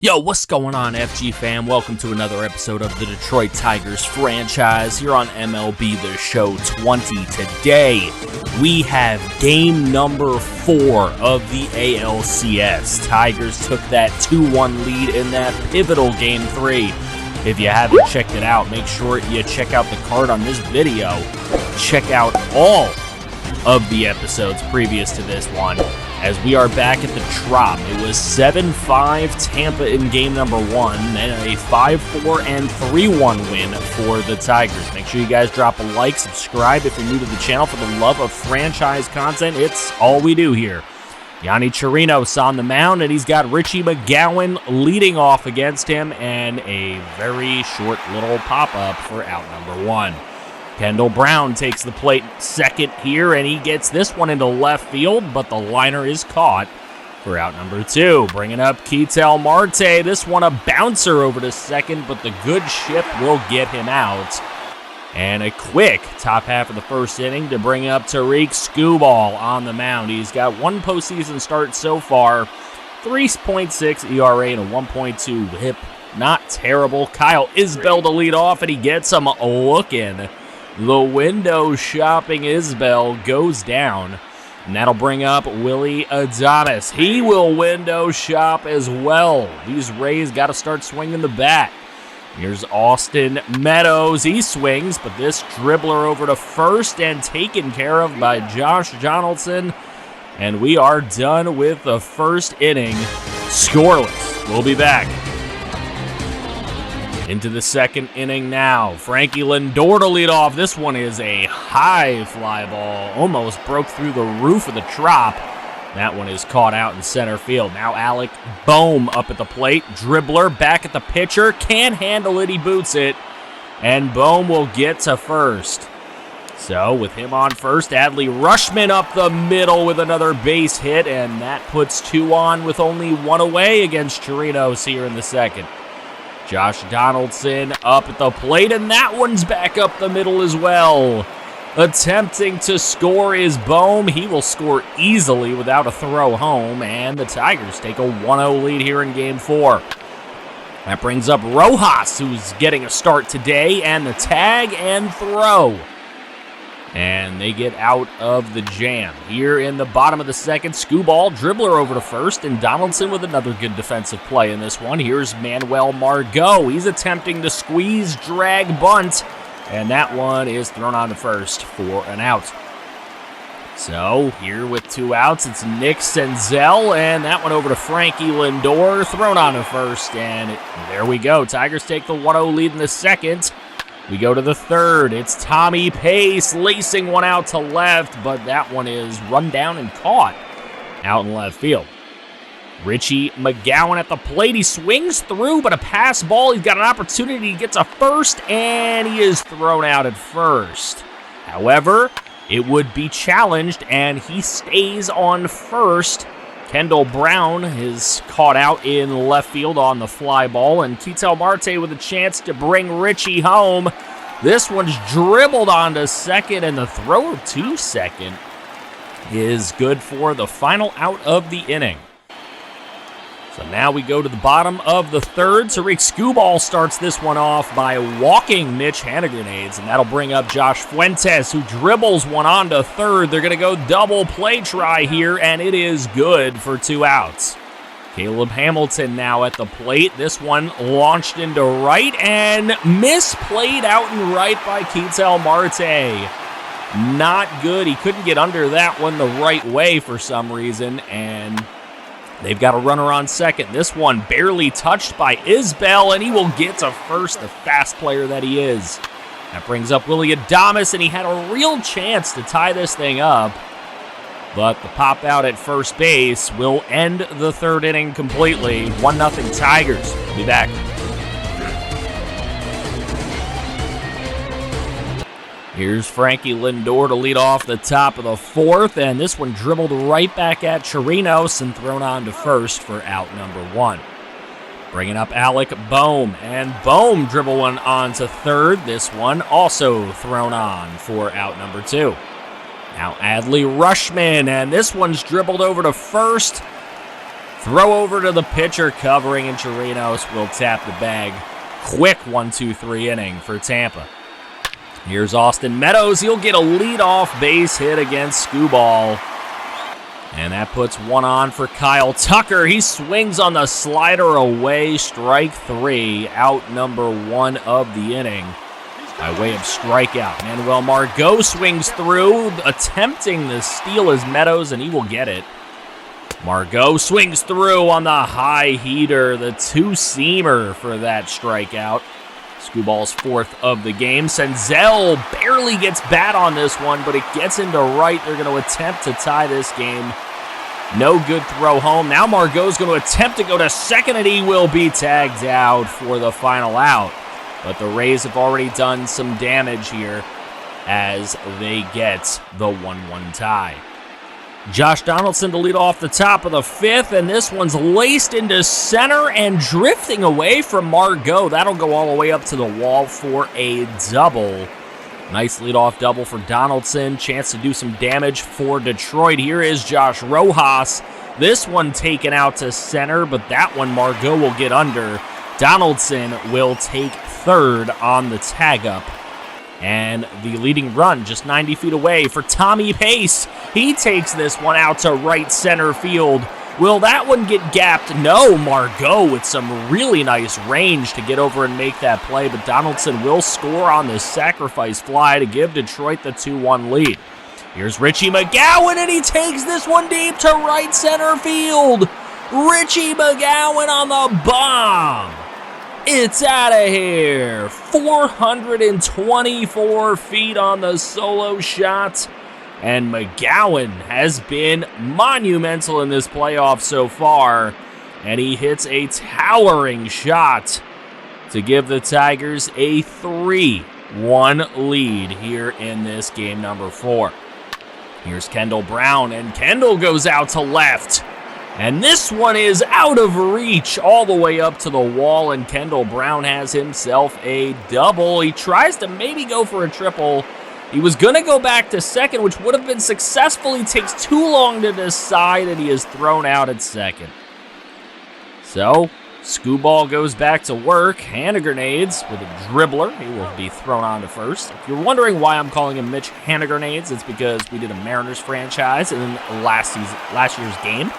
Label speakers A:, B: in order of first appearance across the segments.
A: Yo, what's going on, FG fam? Welcome to another episode of the Detroit Tigers franchise here on MLB The Show 20. Today, we have game number 4 of the ALCS. Tigers took that 2-1 lead in that pivotal game 3. If you haven't checked it out, make sure you check out the card on this video. Check out all of the episodes previous to this one, as we are back at the Trop. It was 7-5 Tampa in game number 1, and a 5-4 and 3-1 win for the Tigers. Make sure you guys drop a like, subscribe if you're new to the channel. For the love of franchise content, it's all we do here. Yonny Chirinos on the mound, and he's got Richie McGowan leading off against him, and a very short little pop-up for out number 1. Kendall Brown takes the plate second here, and he gets this one into left field, but the liner is caught for out number 2. Bringing up Ketel Marte. This one a bouncer over to second, but the good ship will get him out. And a quick top half of the first inning to bring up Tarik Skubal on the mound. He's got one postseason start so far, 3.6 ERA and a 1.2 whip. Not terrible. Kyle Isbell to lead off, and he gets him looking. The window shopping Isbell goes down, and that'll bring up Willie Adames. He will window shop as well. These Rays got to start swinging the bat. Here's Austin Meadows. He swings, but this dribbler over to first and taken care of by Josh Donaldson. And we are done with the first inning scoreless. We'll be back. Into the second inning now. Frankie Lindor to lead off. This one is a high fly ball. Almost broke through the roof of the Trop. That one is caught out in center field. Now Alec Bohm up at the plate. Dribbler back at the pitcher. Can't handle it. He boots it. And Bohm will get to first. So with him on first, Adley Rutschman up the middle with another base hit. And that puts 2 on with only 1 away against Chirinos here in the second. Josh Donaldson up at the plate, and that one's back up the middle as well. Attempting to score is Bohm. He will score easily without a throw home, and the Tigers take a 1-0 lead here in game 4. That brings up Rojas, who's getting a start today, and the tag and throw. And they get out of the jam. Here in the bottom of the second, Skubal, dribbler over to first, and Donaldson with another good defensive play in this one. Here's Manuel Margot. He's attempting to squeeze, drag, bunt, and that one is thrown on to first for an out. So here with 2 outs, it's Nick Senzel, and that one over to Frankie Lindor, thrown on to first, and there we go. Tigers take the 1-0 lead in the second. We go to the third. It's Tommy Pace lacing one out to left, but that one is run down and caught out in left field. Richie McGowan at the plate. He swings through, but a pass ball. He's got an opportunity. He gets a first, and he is thrown out at first. However, it would be challenged, and he stays on first. Kendall Brown is caught out in left field on the fly ball, and Ketel Marte with a chance to bring Richie home. This one's dribbled onto second, and the throw to second is good for the final out of the inning. So now we go to the bottom of the third. Tarik Skubal starts this one off by walking Mitch Hand-Grenades, and that'll bring up Josh Fuentes, who dribbles one onto third. They're going to go double play try here, and it is good for 2 outs. Caleb Hamilton now at the plate. This one launched into right and misplayed out and right by Ketel Marte. Not good. He couldn't get under that one the right way for some reason, and they've got a runner on second. This one barely touched by Isbell, and he will get to first, the fast player that he is. That brings up Willie Adames, and he had a real chance to tie this thing up, but the pop out at first base will end the third inning completely. 1-0 Tigers. We'll be back. Here's Frankie Lindor to lead off the top of the fourth, and this one dribbled right back at Chirinos and thrown on to first for out number 1. Bringing up Alec Bohm, and Bohm dribble one on to third. This one also thrown on for out number 2. Now Adley Rutschman, and this one's dribbled over to first. Throw over to the pitcher covering, and Chirinos will tap the bag. Quick 1-2-3 inning for Tampa. Here's Austin Meadows. He'll get a leadoff base hit against Skubal. And that puts one on for Kyle Tucker. He swings on the slider away. Strike 3, out number 1 of the inning by way of strikeout. Manuel Margot swings through, attempting the steal as Meadows, and he will get it. Margot swings through on the high heater, the two-seamer for that strikeout. Skubal's 4th of the game. Senzel barely gets bat on this one, but it gets into right. They're going to attempt to tie this game. No good throw home. Now Margot's going to attempt to go to second, and he will be tagged out for the final out. But the Rays have already done some damage here as they get the 1-1 tie. Josh Donaldson to lead off the top of the 5th, and this one's laced into center and drifting away from Margot. That'll go all the way up to the wall for a double. Nice leadoff double for Donaldson. Chance to do some damage for Detroit. Here is Josh Rojas. This one taken out to center, but that one Margot will get under. Donaldson will take 3rd on the tag up. And the leading run just 90 feet away for Tommy Pace. He takes this one out to right center field. Will that one get gapped? No, Margot with some really nice range to get over and make that play, but Donaldson will score on this sacrifice fly to give Detroit the 2-1 lead. Here's Richie McGowan, and he takes this one deep to right center field. Richie McGowan on the bomb. It's out of here. 424 feet on the solo shot. And McGowan has been monumental in this playoff so far. And he hits a towering shot to give the Tigers a 3-1 lead here in this game number 4. Here's Kendall Brown, and Kendall goes out to left. And this one is out of reach all the way up to the wall, and Kendall Brown has himself a double. He tries to maybe go for a triple. He was going to go back to second, which would have been successful. He takes too long to decide, and he is thrown out at second. So, Skubal goes back to work. Hand grenades with a dribbler. He will be thrown on to first. If you're wondering why I'm calling him Mitch Hand Grenades, it's because we did a Mariners franchise in last year's game,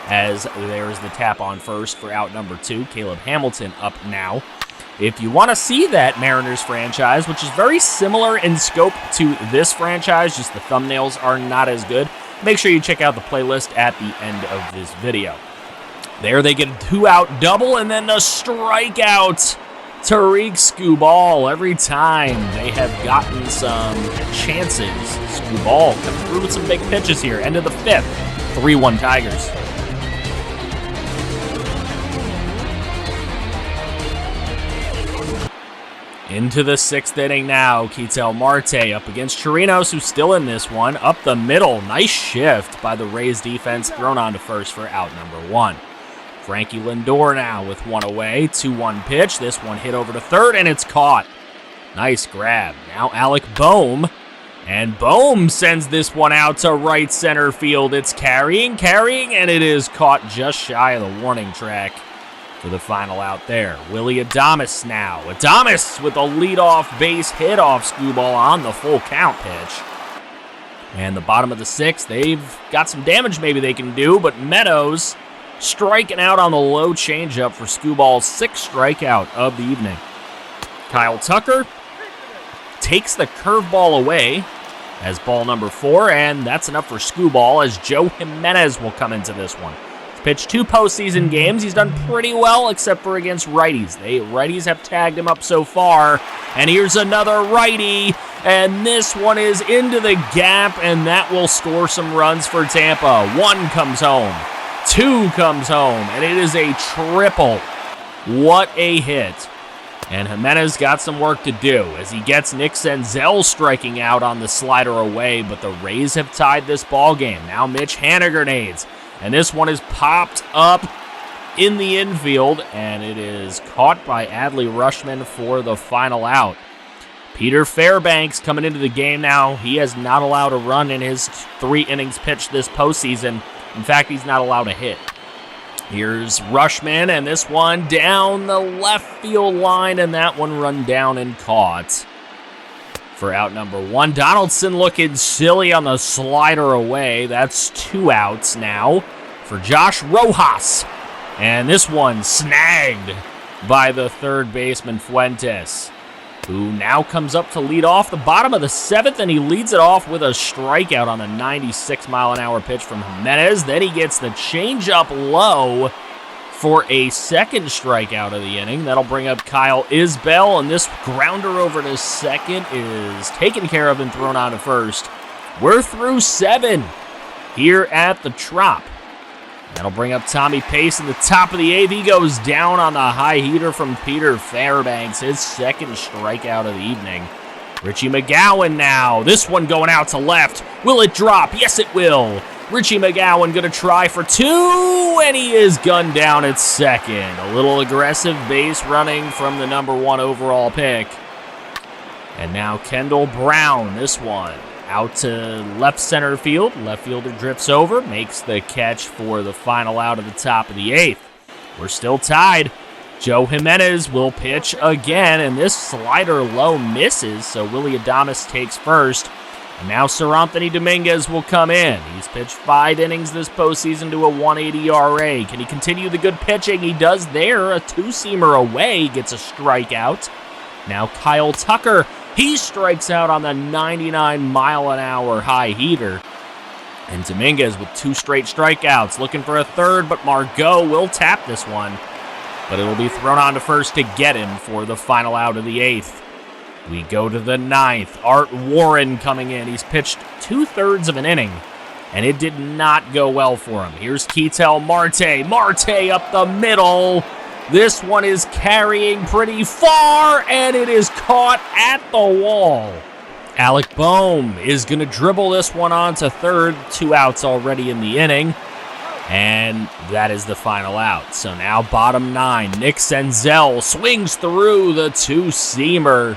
A: as there's the tap on first for out number 2. Caleb Hamilton up now. If you want to see that Mariners franchise, which is very similar in scope to this franchise, just the thumbnails are not as good, make sure you check out the playlist at the end of this video. There they get a 2-out double, and then the strikeout. Tariq Skubal. Every time they have gotten some chances, Skubal coming through with some big pitches here. End of the 5th, 3-1 Tigers. Into the 6th inning now. Ketel Marte up against Chirinos, who's still in this one. Up the middle. Nice shift by the Rays defense. Thrown on to first for out number 1. Frankie Lindor now with one away. 2-1 pitch. This one hit over to third, and it's caught. Nice grab. Now Alec Boehm. And Boehm sends this one out to right center field. It's carrying, and it is caught just shy of the warning track for the final out there. Willie Adames now. Adames with a leadoff base hit off Skubal on the full count pitch. And the bottom of the 6th, they've got some damage maybe they can do, but Meadows striking out on the low changeup for Skubal's 6th strikeout of the evening. Kyle Tucker takes the curveball away as ball number 4, and that's enough for Skubal as Joe Jimenez will come into this one. Pitched 2 postseason games. He's done pretty well, except for against righties. Righties have tagged him up so far. And here's another righty. And this one is into the gap, and that will score some runs for Tampa. 1 comes home. 2 comes home. And it is a triple. What a hit. And Jimenez got some work to do as he gets Nick Senzel striking out on the slider away. But the Rays have tied this ball game. Now Mitch Hand Grenades. And this one is popped up in the infield, and it is caught by Adley Rutschman for the final out. Peter Fairbanks coming into the game now. He has not allowed a run in his 3 innings pitched this postseason. In fact, he's not allowed a hit. Here's Rushman, and this one down the left field line, and that one run down and caught for out number 1. Donaldson looking silly on the slider away. That's 2 outs now for Josh Rojas. And this one snagged by the third baseman Fuentes, who now comes up to lead off the bottom of the 7th, and he leads it off with a strikeout on the 96-mile-an-hour pitch from Jimenez. Then he gets the changeup low for a second strikeout of the inning. That'll bring up Kyle Isbell, and this grounder over to second is taken care of and thrown on to first. We're through 7 here at the Trop. That'll bring up Tommy Pace in the top of the 8th. He goes down on the high heater from Peter Fairbanks, his second strikeout of the evening. Richie McGowan now. This one going out to left. Will it drop? Yes, it will. Richie McGowan going to try for 2, and he is gunned down at second. A little aggressive base running from the number 1 overall pick. And now Kendall Brown, this one out to left center field. Left fielder drifts over, makes the catch for the final out of the top of the 8th. We're still tied. Joe Jimenez will pitch again, and this slider low misses, so Willie Adames takes first. And now Sir Anthony Dominguez will come in. He's pitched 5 innings this postseason to a 180 ERA. Can he continue the good pitching? He does there. A 2-seamer away, gets a strikeout. Now Kyle Tucker, he strikes out on the 99-mile-an-hour high heater. And Dominguez with 2 straight strikeouts, looking for a third, but Margot will tap this one. But it'll be thrown on to first to get him for the final out of the 8th. We go to the 9th. Art Warren coming in. He's pitched 2/3 of an inning, and it did not go well for him. Here's Ketel Marte. Marte up the middle. This one is carrying pretty far, and it is caught at the wall. Alec Boehm is going to dribble this one on to third. 2 outs already in the inning, and that is the final out. So now bottom 9. Nick Senzel swings through the 2-seamer.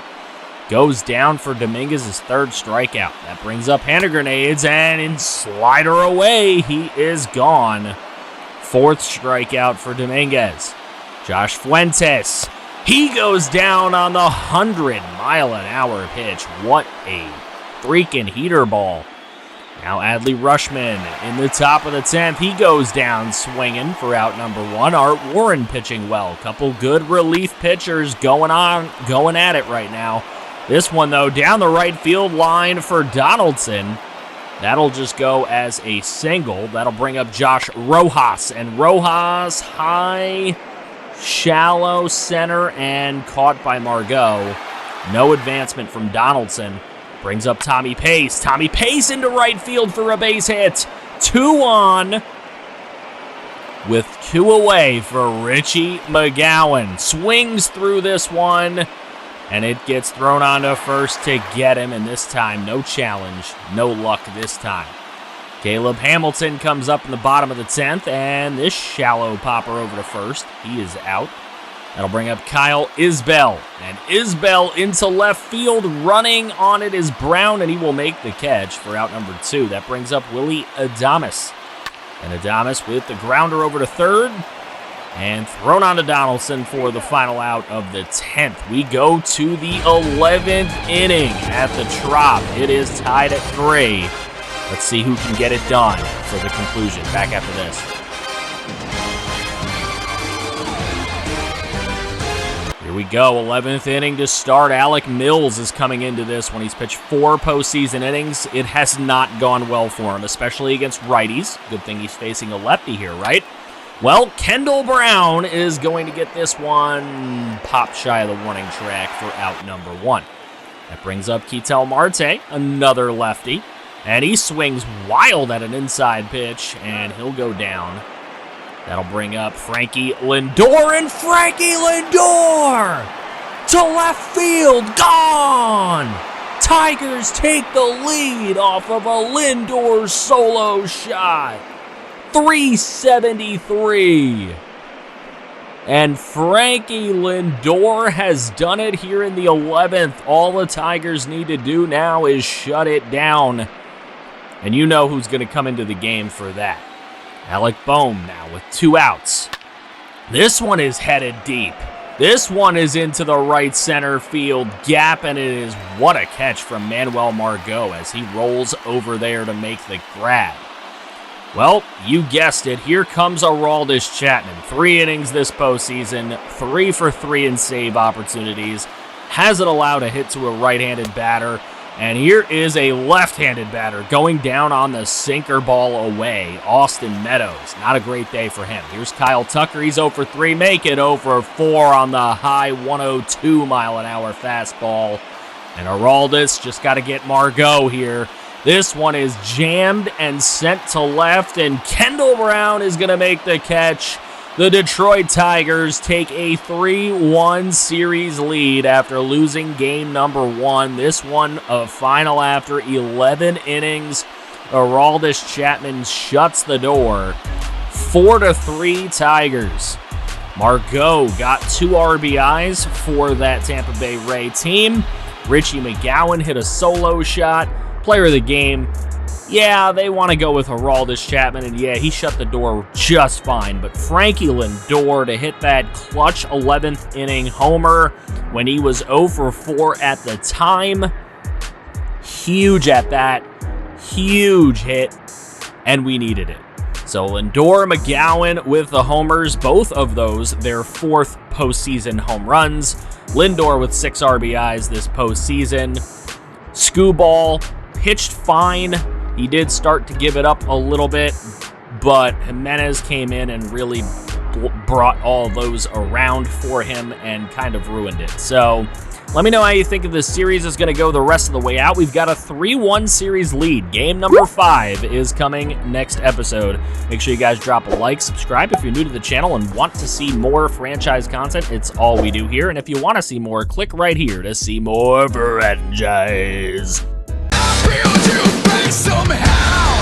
A: Goes down for Dominguez's 3rd strikeout. That brings up hand grenades, and in slider away, he is gone. 4th strikeout for Dominguez. Josh Fuentes, he goes down on the 100-mile-an-hour pitch. What a freaking heater ball. Now Adley Rushman in the top of the 10th. He goes down swinging for out number 1. Art Warren pitching well. Couple good relief pitchers going at it right now. This one, though, down the right field line for Donaldson. That'll just go as a single. That'll bring up Josh Rojas. And Rojas high, shallow center, and caught by Margot. No advancement from Donaldson. Brings up Tommy Pace. Tommy Pace into right field for a base hit. 2 on with 2 away for Richie McGowan. Swings through this one, and it gets thrown onto first to get him, and this time no challenge, no luck this time. Caleb Hamilton comes up in the bottom of the 10th, and this shallow popper over to first. He is out. That'll bring up Kyle Isbell, and Isbell into left field. Running on it is Brown, and he will make the catch for out number 2. That brings up Willie Adames. And Adames with the grounder over to third, and thrown on to Donaldson for the final out of the 10th. We go to the 11th inning at the Trop. It is tied at 3. Let's see who can get it done for the conclusion. Back after this. Here we go, 11th inning to start. Alec Mills is coming into this when he's pitched 4 postseason innings. It has not gone well for him, especially against righties. Good thing he's facing a lefty here, right? Well, Kendall Brown is going to get this one pop shy of the warning track for out number 1. That brings up Ketel Marte, another lefty, and he swings wild at an inside pitch, and he'll go down. That'll bring up Frankie Lindor, and Frankie Lindor to left field, gone! Tigers take the lead off of a Lindor solo shot. 373. And Frankie Lindor has done it here in the 11th. All the Tigers need to do now is shut it down. And you know who's going to come into the game for that. Alec Bohm now with 2 outs. This one is headed deep. This one is into the right center field gap, and it is what a catch from Manuel Margot as he rolls over there to make the grab. Well, you guessed it. Here comes Aroldis Chapman. 3 innings this postseason, 3 for 3 in save opportunities. Hasn't allowed a hit to a right-handed batter. And here is a left-handed batter going down on the sinker ball away. Austin Meadows. Not a great day for him. Here's Kyle Tucker. He's 0 for 3. Make it 0 for 4 on the high 102-mile-an-hour fastball. And Aroldis just got to get Margot here. This one is jammed and sent to left, and Kendall Brown is going to make the catch. The Detroit Tigers take a 3-1 series lead after losing game number 1. This one a final after 11 innings. Aroldis Chapman shuts the door. 4-3 Tigers. Margot got 2 RBIs for that Tampa Bay Ray team. Richie McGowan hit a solo shot. Player of the game. Yeah, they want to go with Aroldis Chapman, and yeah, he shut the door just fine. But Frankie Lindor to hit that clutch 11th inning homer when he was 0 for 4 at the time. Huge at bat, huge hit, and we needed it. So Lindor, McGowan with the homers, both of those their 4th postseason home runs. Lindor with 6 RBIs this postseason. Skubal pitched fine. He did start to give it up a little bit, but Jimenez came in and really brought all those around for him and kind of ruined it. So let me know how you think of this series is going to go the rest of the way out. We've got a 3-1 series lead. Game number 5 is coming next episode. Make sure you guys drop a like, subscribe if you're new to the channel and want to see more franchise content. It's all we do here. And if you want to see more, click right here to see more franchise.
B: Somehow